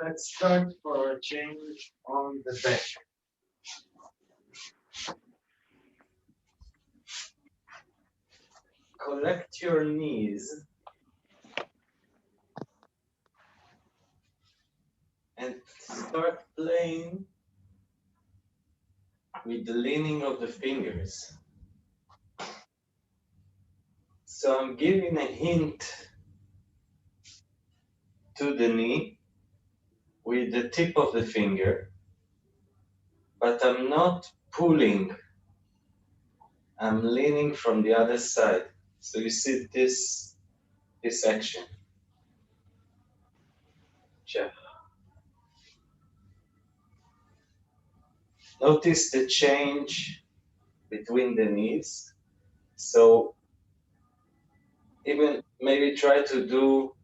Let's start for a change on the back. Collect your knees and start playing with the leaning of the fingers. So I'm giving a hint to the knee with the tip of the finger, but I'm not pulling. I'm leaning from the other side. So you see this action. Check. Notice the change between the knees. So even maybe try to do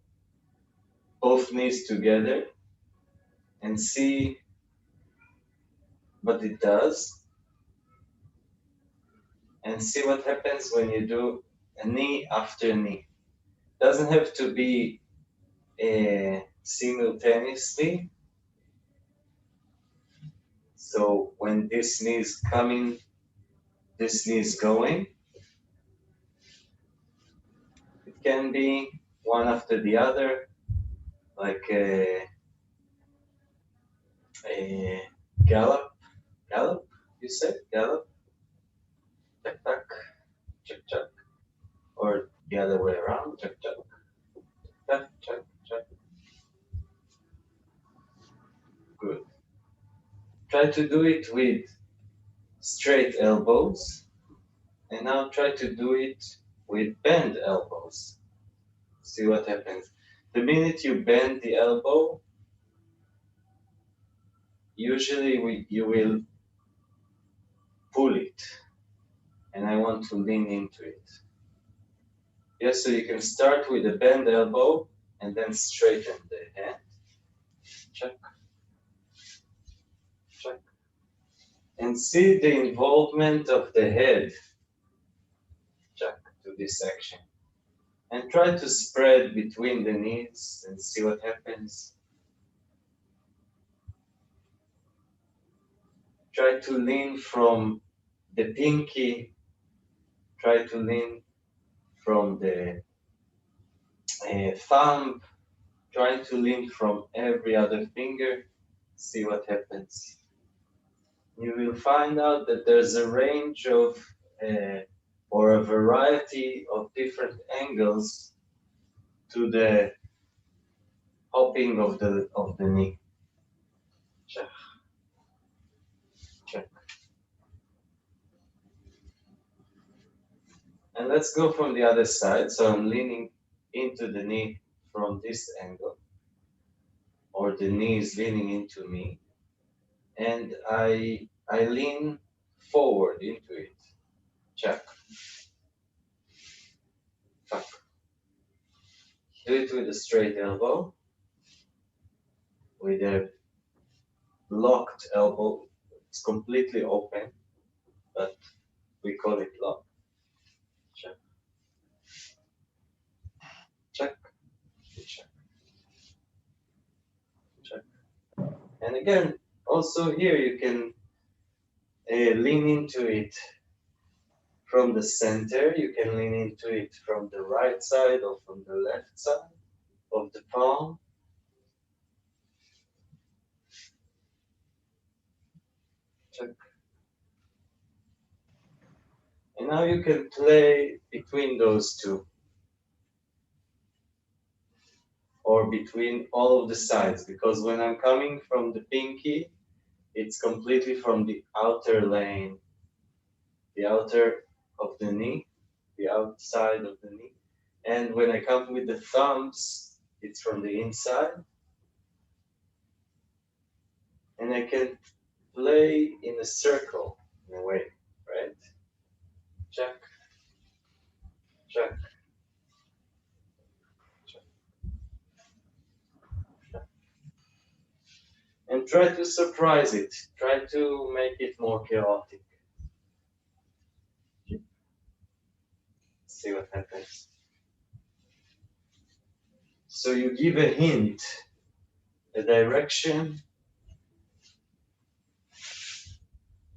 both knees together and see what it does, and see what happens when you do a knee after knee. Doesn't have to be simultaneously. So when this knee is coming, this knee is going. It can be one after the other, like a gallop, you said? Gallop, chuck, chuck, chuck, chuck. Or the other way around, chuck, chuck, chuck, chuck, chuck. Good. Try to do it with straight elbows, and now try to do it with bent elbows. See what happens. The minute you bend the elbow, usually you will pull it, and I want to lean into it. Yes, so you can start with a bend elbow and then straighten the hand. Check. Check. And see the involvement of the head. Check to this action. And try to spread between the knees and see what happens. Try to lean from the pinky. Try to lean from the thumb. Try to lean from every other finger. See what happens. You will find out that there's a range of or a variety of different angles to the hopping of the knee. Check. Check. And let's go from the other side. So I'm leaning into the knee from this angle, or the knee is leaning into me, and I lean forward into it. Check. Check. Do it with a straight elbow, with a locked elbow. It's completely open, but we call it locked. Check. Check. Check. Check. And again, also here you can lean into it from the center. You can lean into it from the right side or from the left side of the palm. Check. And now you can play between those two, or between all of the sides, because when I'm coming from the pinky, it's completely from the outer lane, the outer of the knee, the outside of the knee. And when I come with the thumbs, it's from the inside. And I can play in a circle, in a way, right? Check. Check. Check. Check. And try to surprise it. Try to make it more chaotic. See what happens. So you give a hint the direction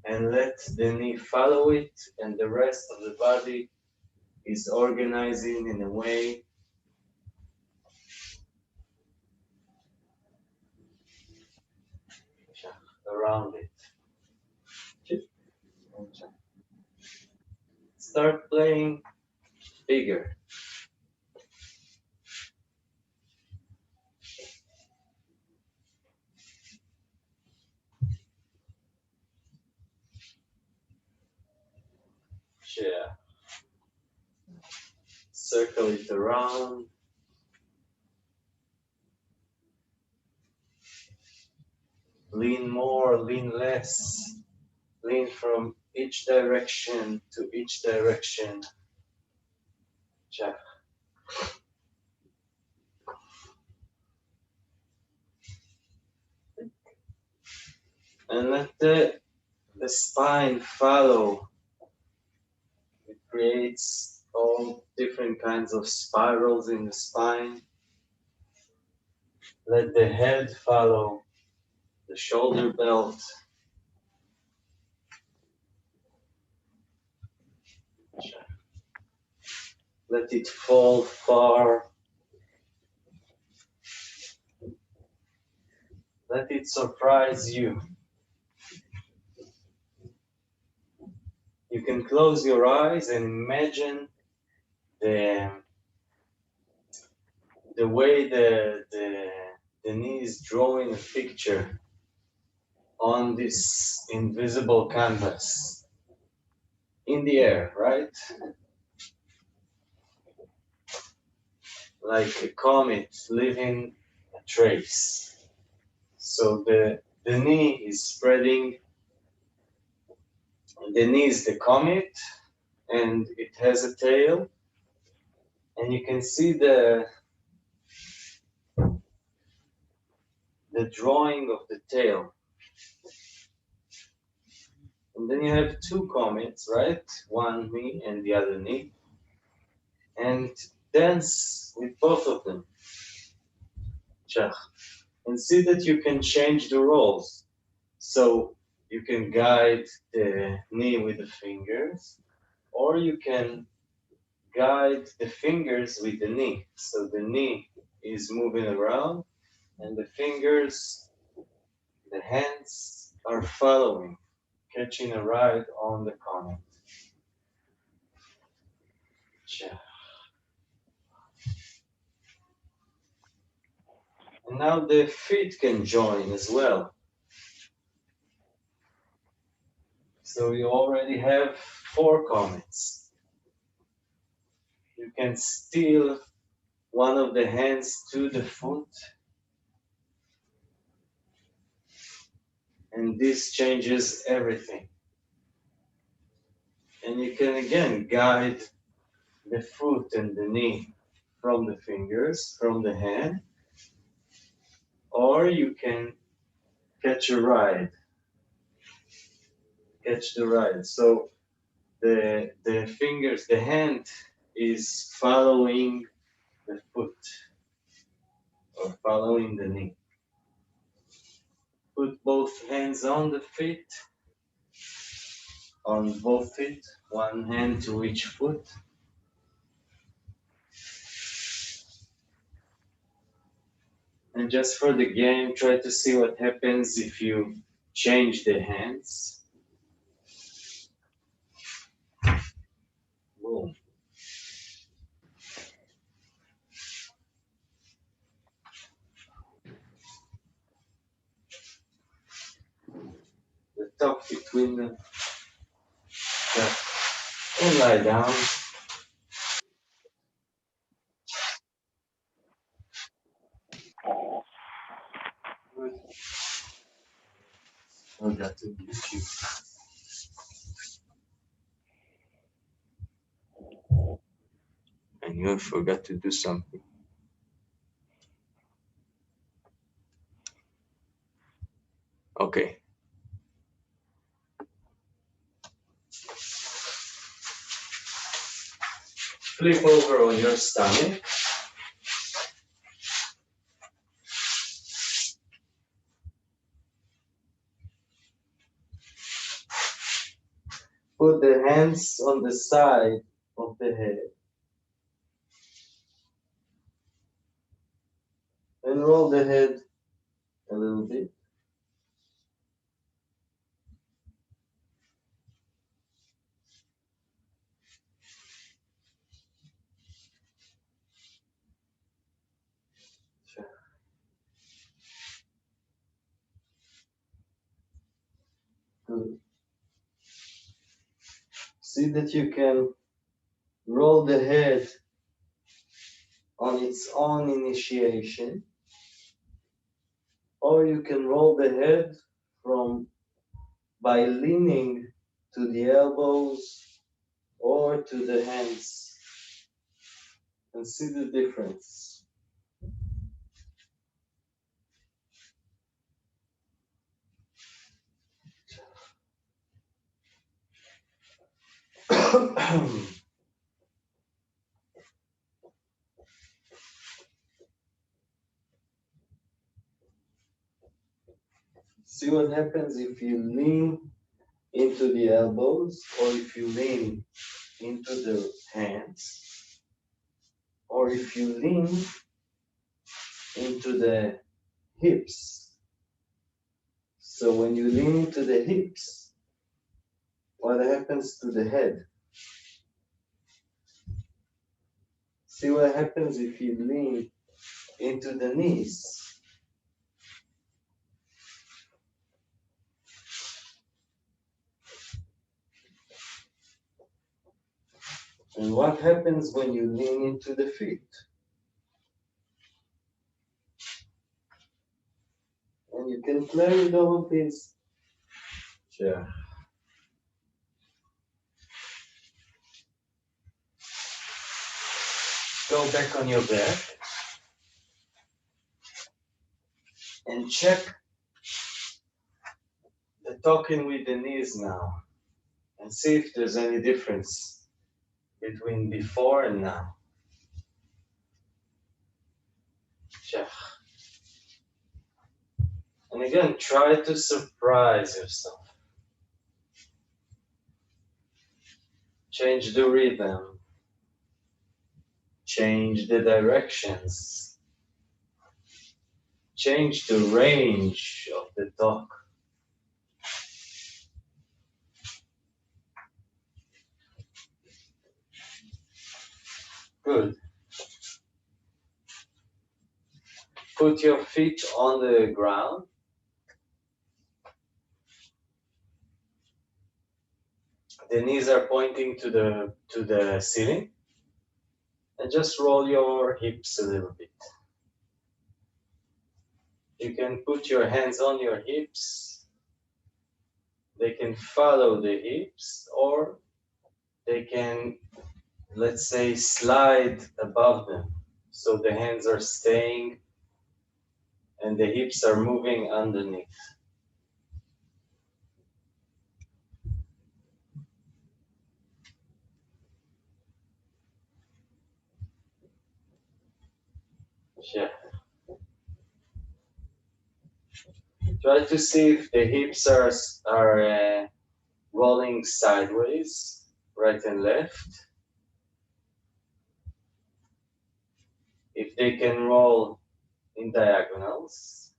and let the knee follow it, and the rest of the body is organizing in a way around it. Start playing bigger. Yeah. Circle it around. Lean more, lean less. Lean from each direction to each direction. Check. And let the spine follow. It creates all different kinds of spirals in the spine. Let the head follow the shoulder belt. Let it fall far. Let it surprise you. You can close your eyes and imagine the way the knee is drawing a picture on this invisible canvas in the air, right? Like a comet leaving a trace. So the knee is spreading, the knee is the comet, and it has a tail, and you can see the drawing of the tail. And then you have two comets, right? One knee and the other knee. And dance with both of them. Chach. And see that you can change the roles. So you can guide the knee with the fingers, or you can guide the fingers with the knee. So the knee is moving around and the fingers, the hands are following, catching a ride on the comet. And now the feet can join as well. So you already have 4 comets. You can steal one of the hands to the foot, and this changes everything. And you can again guide the foot and the knee from the fingers, from the hand, or you can catch a ride, catch the ride. So the fingers, the hand is following the foot or following the knee. Put both hands on the feet, on both feet, one hand to each foot. And just for the game, try to see what happens if you change the hands. Boom. The top between them. And lie down. Good. Forgot to mute you. I knew I forgot to do something. Okay. Flip over on your stomach. Put the hands on the side of the head and roll the head a little bit. Good. See that you can roll the head on its own initiation, or you can roll the head from by leaning to the elbows or to the hands, and see the difference. See what happens if you lean into the elbows, or if you lean into the hands, or if you lean into the hips. So when you lean into the hips, what happens to the head? See what happens if you lean into the knees. And what happens when you lean into the feet? And you can play with all of these. Sure. Go back on your back and check the talking with the knees now, and see if there's any difference between before and now. Check. And again, try to surprise yourself. Change the rhythm. Change the directions. Change the range of the talk. Good. Put your feet on the ground. The knees are pointing to the ceiling. And just roll your hips a little bit. You can put your hands on your hips. They can follow the hips, or they can, let's say, slide above them. So the hands are staying and the hips are moving underneath. Yeah. Try to see if the hips are rolling sideways, right and left. If they can roll in diagonals.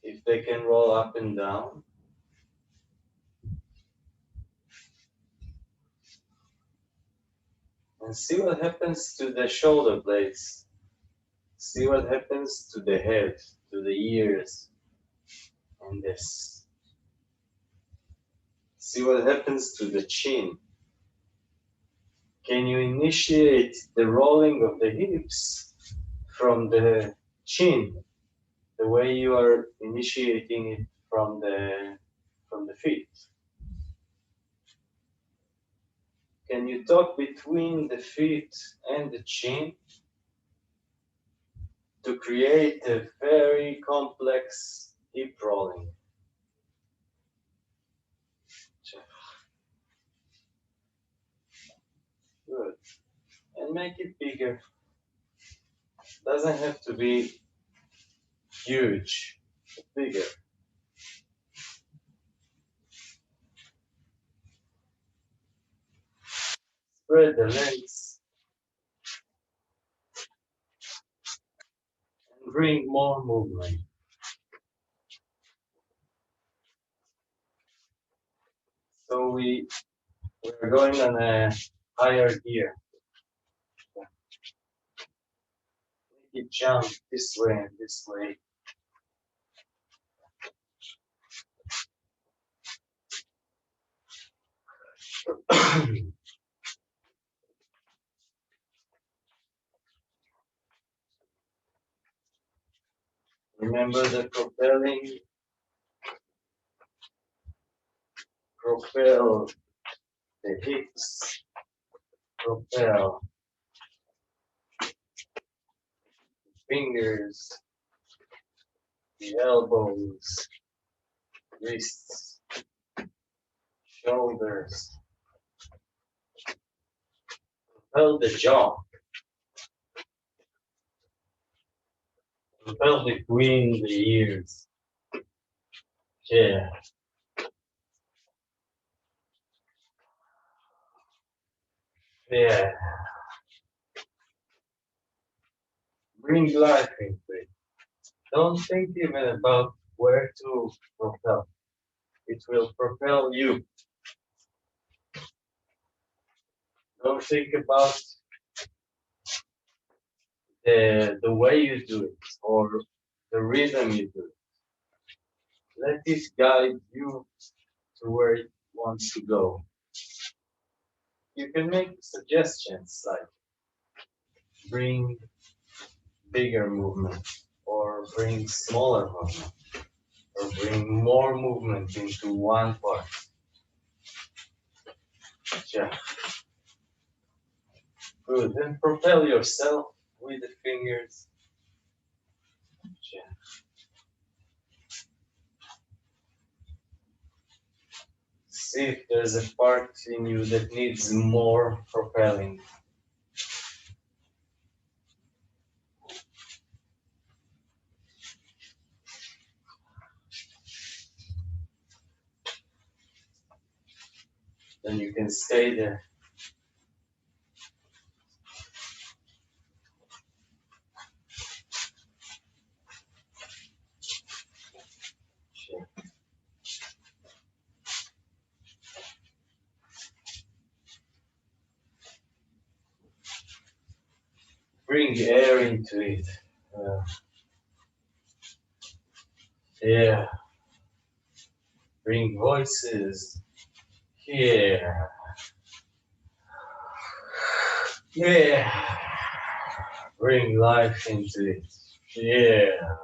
If they can roll up and down. And see what happens to the shoulder blades. See what happens to the head, to the ears, and this. See what happens to the chin. Can you initiate the rolling of the hips from the chin, the way you are initiating it from the feet? Can you talk between the feet and the chin to create a very complex hip rolling? Good. And make it bigger. Doesn't have to be huge, bigger. spread the legs and bring more movement. So we're going on a higher gear. Make it jump this way and this way. Remember the propel the hips, propel fingers, the elbows, wrists, shoulders, propel the jaw, propel between the ears. Yeah. Yeah. Bring life into it. Don't think even about where to propel. It will propel you. Don't think about the way you do it or the rhythm you do it. Let it guide you to where it wants to go. You can make suggestions like bring bigger movement or bring smaller movement or bring more movement into one part. Yeah. Good. Then propel yourself with the fingers. Yeah. See if there's a part in you that needs more propelling. Then you can stay there. Bring air into it. Yeah. Bring voices. Yeah. Yeah. Bring life into it. Yeah.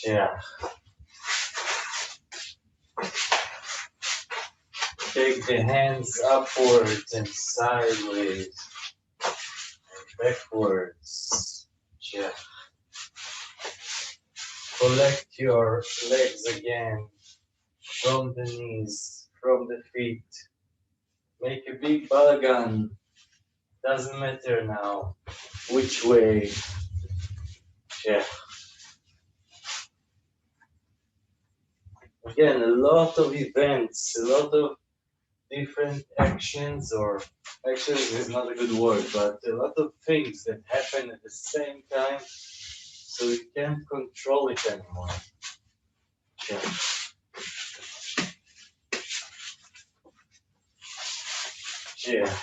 Yeah. Take the hands upwards and sideways and backwards. Yeah. Collect your legs again from the knees, from the feet. Make a big balagan. Doesn't matter now which way. Yeah. Again, a lot of events, a lot of different actions, or actions is not a good word, but a lot of things that happen at the same time, so you can't control it anymore. Yeah. Yeah.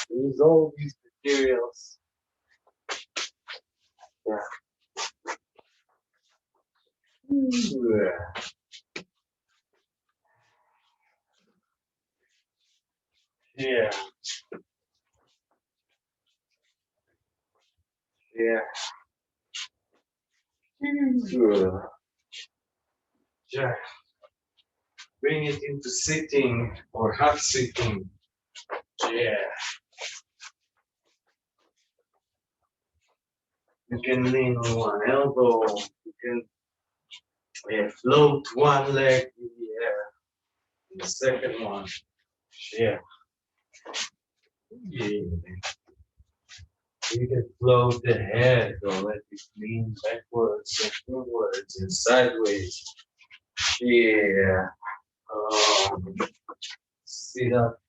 Use all these materials. Yeah. Yeah. Yeah. Yeah. Yeah. Bring it into sitting or half sitting. Yeah. You can lean on one elbow. You can float one leg in the air. The second one. Yeah. Yeah. You can float the head or let it lean backwards and forwards and sideways. Yeah. Sit up.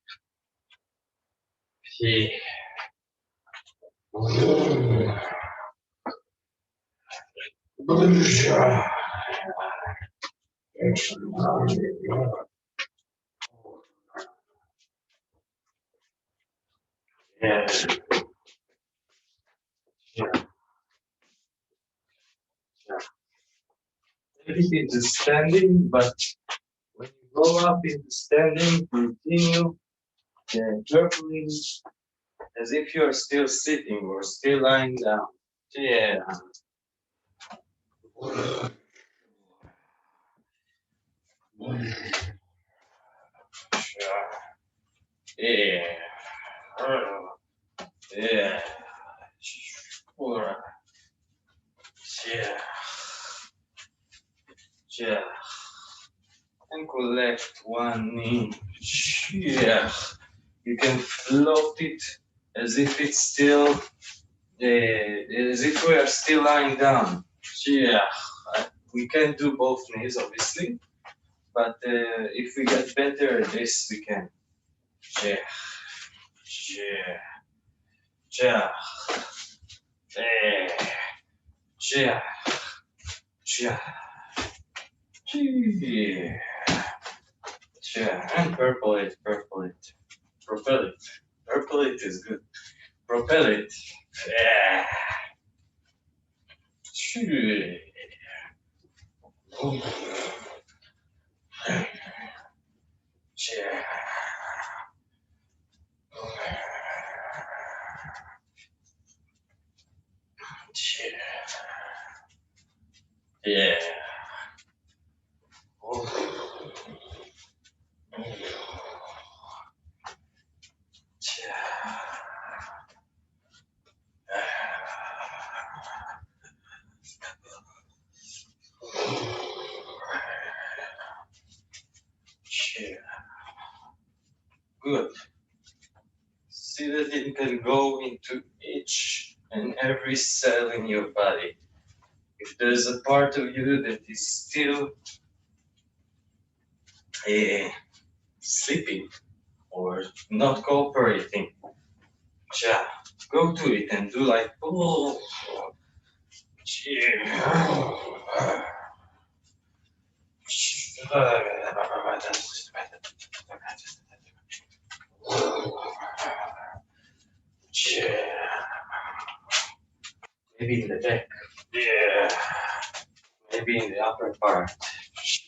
Yeah. Yeah. Yeah. Take it into standing, but when you go up into standing, continue carefully as if you are still sitting or still lying down. Yeah. Yeah. Yeah. Yeah. Yeah. Ankle left, one knee. Yeah. You can float it as if it's still, as if we are still lying down. Yeah. We can do both knees, obviously, but if we get better at this, we can. Yeah. Yeah. Yeah. Yeah. Yeah. Yeah. Yeah. And purple it, purple it. Propel it. Purple it is good. Propel it. Yeah. Yeah. Yeah. Good. See that it can go into each and every cell in your body. If there's a part of you that is still sleeping or not cooperating, yeah, go to it and do like, oh, yeah. Yeah. Maybe in the neck. Yeah. Maybe in the upper part.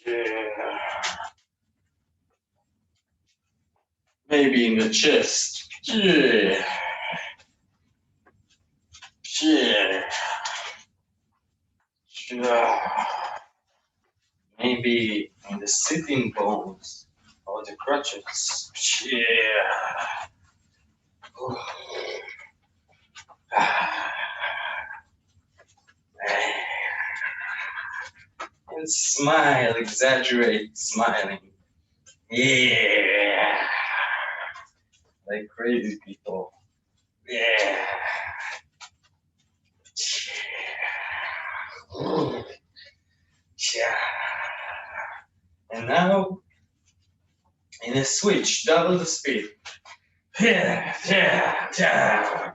Yeah. Maybe in the chest. Yeah. Yeah. Yeah. Maybe in the sitting bones or the crutches. Yeah. And smile, exaggerate smiling. Yeah. Like crazy people. Yeah. Yeah. And now, in a switch, double the speed. Yeah, yeah, yeah.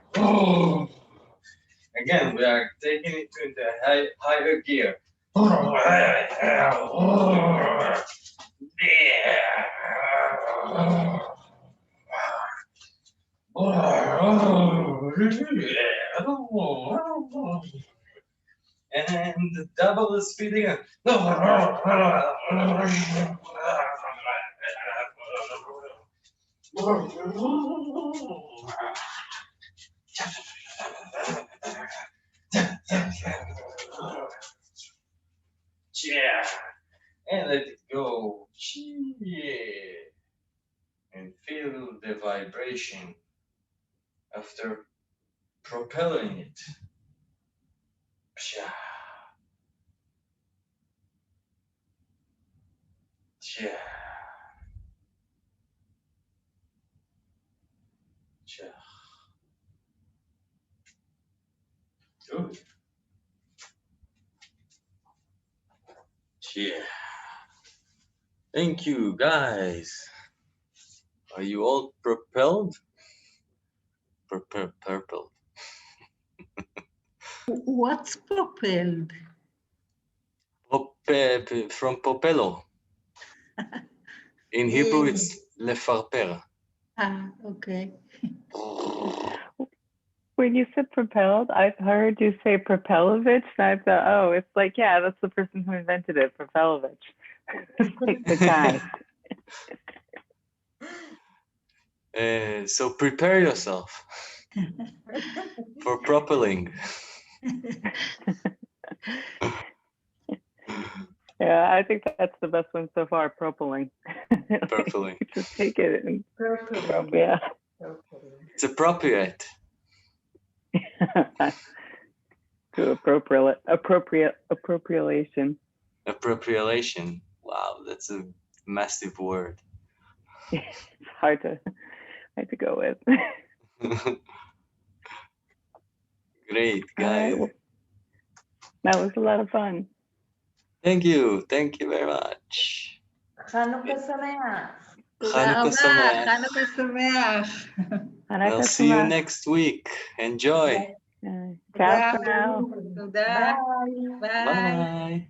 Again, we are taking it to the higher gear. And double the speed again. Yeah, and let it go. Yeah, and feel the vibration after propelling it. Yeah, yeah, yeah. Good. Yeah. Thank you, guys. Are you all propelled? Purple. What's propelled? From popelo. In Hebrew, it's lefarper. Ah, okay. When you said propelled, I've heard you say Propelovich, and I thought, oh, it's like, yeah, that's the person who invented it, Propelovich. It's like the guy. So prepare yourself for propelling. Yeah, I think that's the best one so far, propelling. Propelling. Just take it and Propelling. yeah. It's appropriate. To appropriation. Appropriation. Wow, that's a massive word. It's hard to go with. Great, All guys. right, well, that was a lot of fun. Thank you very much. חנוכה שמח. Chanukah Sameach. חנוכה שמח. I'll see you next week. Enjoy. Ciao for now. תודה. Bye.